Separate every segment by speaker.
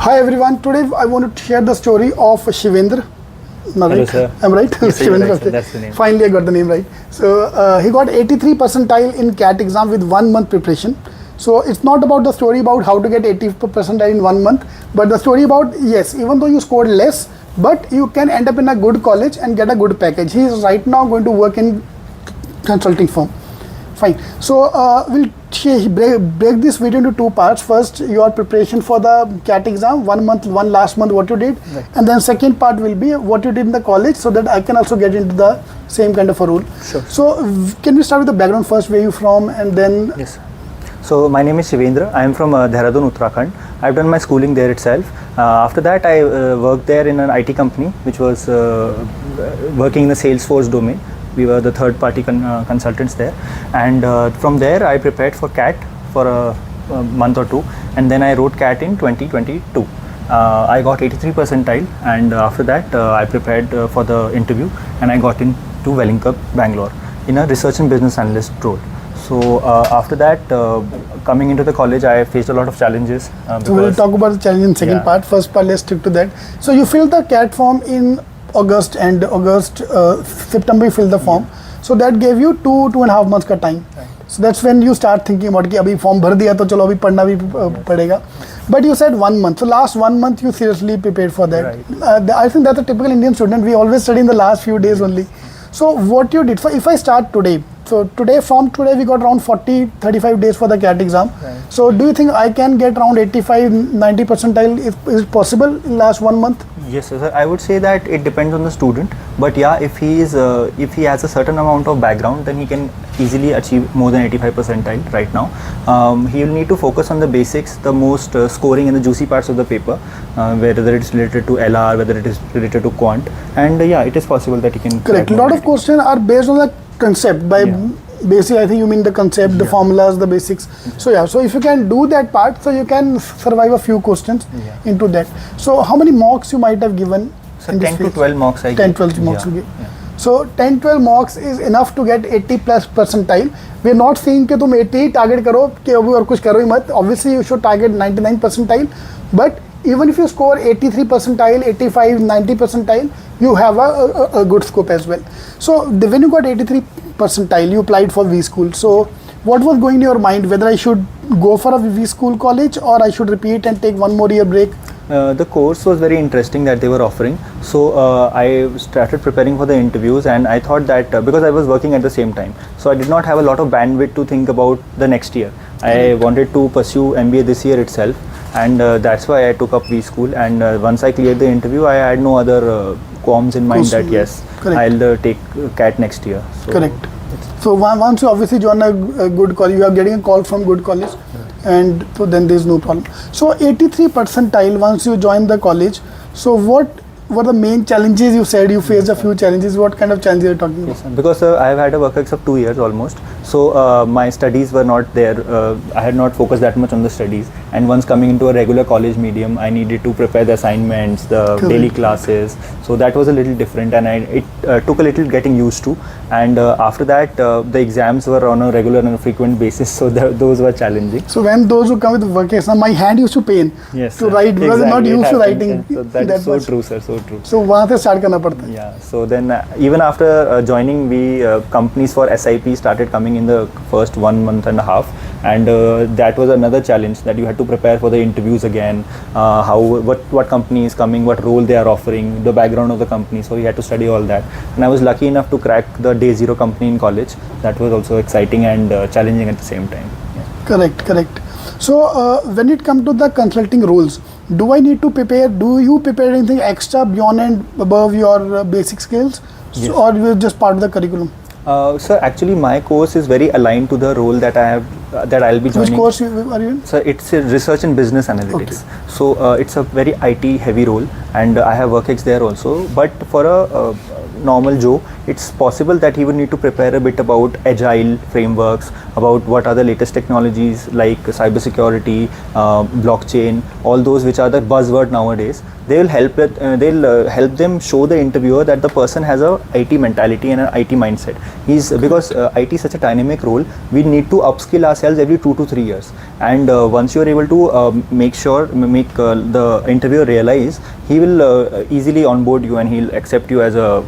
Speaker 1: Hi everyone, today I want to share the story of Shivendra.
Speaker 2: Hello, sir.
Speaker 1: I'm right?
Speaker 2: Yes,
Speaker 1: Shivendra,
Speaker 2: right, that's the name.
Speaker 1: Finally I got the name right. So he got 83 percentile in CAT exam with 1 month preparation. So it's not about the story about how to get 80 percentile in 1 month, but the story about, yes, even though you scored less, but you can end up in a good college and get a good package. He is right now going to work in consulting firm. Fine. So we'll break this video into two parts. First, your preparation for the CAT exam, 1 month, last month, what you did,
Speaker 2: right.
Speaker 1: And then second part will be what you did in the college, so that I can also get into the same kind of a role.
Speaker 2: Sure.
Speaker 1: So can we start with the background first, where you from, and then?
Speaker 2: Yes. So my name is Shivendra. I am from Dehradun, Uttarakhand. I've done my schooling there itself. After that, I worked there in an IT company, which was working in the Salesforce domain. We were the third-party consultants there, and from there I prepared for CAT for a month or two, and then I wrote CAT in 2022. I got 83 percentile, and after that I prepared for the interview, and I got into Wellington, Bangalore, in a research and business analyst role. So after that, coming into the college, I faced a lot of challenges.
Speaker 1: So we'll talk about the challenge in second part. First part, let's stick to that. So you filled the CAT form in August, September you filled the form. So that gave you 2.5 months ka time.
Speaker 2: Right.
Speaker 1: So that's when you start thinking about कि अभी form भर दिया तो चलो अभी पढ़ना भी पड़ेगा. But you said 1 month. So last 1 month you seriously prepared for that.
Speaker 2: Right.
Speaker 1: I think that's a typical Indian student. We always study in the last few days only. So what you did, if I start today, so from today we got around 35 days for the CAT exam.
Speaker 2: Right.
Speaker 1: So do you think I can get around 85-90 percentile? Is it possible in last 1 month?
Speaker 2: Yes, sir. I would say that it depends on the student, but yeah, if he has a certain amount of background, then he can easily achieve more than 85 percentile right now. He will need to focus on the basics, the most scoring and the juicy parts of the paper, whether it's related to LR, whether it is related to quant, and yeah, it is possible that he can.
Speaker 1: Correct. A lot of questions are based on the concept. By basic, I think you mean the concept, the formulas, the basics. So yeah, so if you can do that part, so you can survive a few questions into that. So how many mocks you might have given?
Speaker 2: So 10 to 12 mocks I
Speaker 1: 10-12 mocks you give. So 10-12 mocks is enough to get 80 plus percentile. We are not saying कि तुम 80 target करो कि अभी और कुछ करो ही मत. Obviously you should target 99 percentile, but even if you score 83 percentile, 85, 90 percentile, you have a good scope as well. So when you got 83 percentile, you applied for WeSchool. So what was going in your mind, whether I should go for a WeSchool college or I should repeat and take 1 more year break?
Speaker 2: The course was very interesting that they were offering. So I started preparing for the interviews, and I thought that because I was working at the same time, so I did not have a lot of bandwidth to think about the next year. I wanted to pursue MBA this year itself, and that's why I took up WeSchool. And once I cleared the interview, I had no other qualms in mind that yes, I'll take CAT next year. So
Speaker 1: correct. So once you obviously join a good college, you are getting a call from good college, and so then there is no problem. So 83 percentile once you join the college. So what were the main challenges? You said you faced a few challenges. What kind of challenges are you talking about?
Speaker 2: Yes, because I have had a work ex of 2 years almost. So my studies were not there. I had not focused that much on the studies. And once coming into a regular college medium, I needed to prepare the assignments, the daily classes. So that was a little different, and it took a little getting used to. And after that, the exams were on a regular and a frequent basis. So those were challenging.
Speaker 1: So when those who come with work exam, my hand used to pain to write because I'm not used to writing.
Speaker 2: So that's so true, sir. So true.
Speaker 1: So वहाँ से start करना पड़ता है.
Speaker 2: Yeah. So then even after joining, companies for SIP started coming in the first 1 month and a half, and that was another challenge, that you had to prepare for the interviews again, what company is coming, what role they are offering, the background of the company. So we had to study all that, and I was lucky enough to crack the day zero company in college. That was also exciting and challenging at the same time.
Speaker 1: Correct. So when it comes to the consulting roles, do I need to prepare? Do you prepare anything extra beyond and above your basic skills?
Speaker 2: Yes.
Speaker 1: Or you're just part of the curriculum?
Speaker 2: Sir, actually my course is very aligned to the role that I have, that I'll be joining.
Speaker 1: Which course are you in?
Speaker 2: So it's a research and business analytics. Okay. So it's a very IT heavy role, and I have work ex there also. But for a normal Joe, it's possible that he would need to prepare a bit about agile frameworks, about what are the latest technologies like cybersecurity, blockchain, all those which are the buzzword nowadays. They'll help help them show the interviewer that the person has a IT mentality and an IT mindset. Because IT is such a dynamic role, we need to upskill ourselves every 2 to 3 years. And once you are able to make the interviewer realize, he will easily onboard you and he'll accept you as a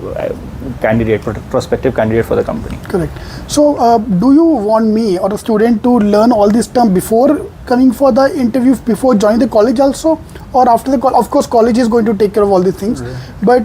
Speaker 2: candidate, prospective candidate for the company.
Speaker 1: Correct. So, do you want me or a student to learn all this term before coming for the interview, before joining the college also, or after the college? Of course, college is going to take care of all these things, but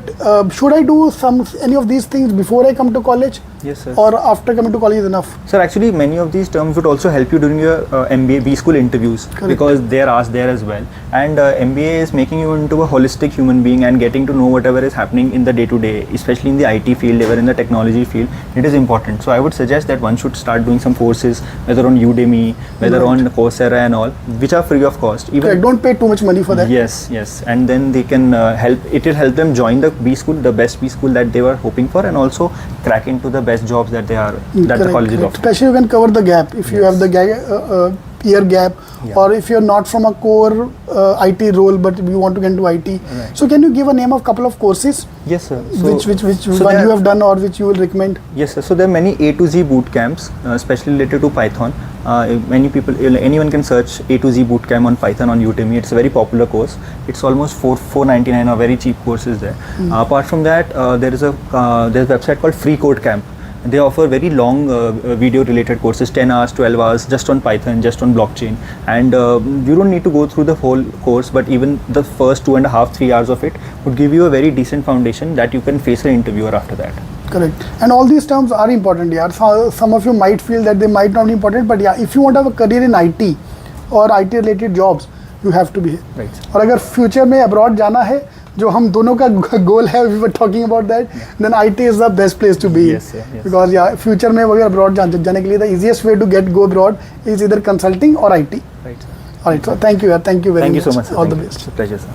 Speaker 1: should I do any of these things before I come to college?
Speaker 2: Yes, sir.
Speaker 1: Or after coming to college is enough?
Speaker 2: Sir, actually many of these terms would also help you during your MBA WeSchool interviews. Correct. Because they are asked there as well. And MBA is making you into a holistic human being and getting to know whatever is happening in the day-to-day, especially in the IT field, even in the technology field. It is important. So I would suggest that one should start doing some courses, whether on Udemy, whether on Coursera and all, which are free of cost. Even
Speaker 1: Correct. Don't pay too much money for that.
Speaker 2: Yes. And then they can it will help them join the WeSchool, the best WeSchool that they were hoping for, and also crack into the best jobs that the college is offering.
Speaker 1: Especially you can cover the gap if you have the year gap, or if you're not from a core IT role but you want to get into IT. Right. So can you give a name of couple of courses?
Speaker 2: Yes, sir.
Speaker 1: Which one you have done or which you will recommend?
Speaker 2: Yes, sir. So there are many A to Z boot camps, especially related to Python. Anyone can search A to Z bootcamp on Python on Udemy. It's a very popular course. It's almost $499, or very cheap courses there. Apart from that, there's a website called Free Code Camp. They offer very long video related courses, 10 hours, 12 hours, just on Python, just on blockchain. And you don't need to go through the whole course, but even the first 2.5, 3 hours of it would give you a very decent foundation that you can face an interviewer after that.
Speaker 1: Correct. And all these terms are important. So, some of you might feel that they might not be important, but if you want to have a career in IT or IT related jobs, you have to be here.
Speaker 2: Right.
Speaker 1: और अगर future में abroad जाना है, जो हम दोनों का गोल है, we were talking about that, then IT is the best place to be.
Speaker 2: Yes, yes.
Speaker 1: Because future में अगर अब्रॉड जाने के लिए the easiest way to go abroad is either consulting or IT.
Speaker 2: Right.
Speaker 1: Alright, so thank you very much.
Speaker 2: Thank you so much, sir.
Speaker 1: All the best.
Speaker 2: It's a pleasure, sir.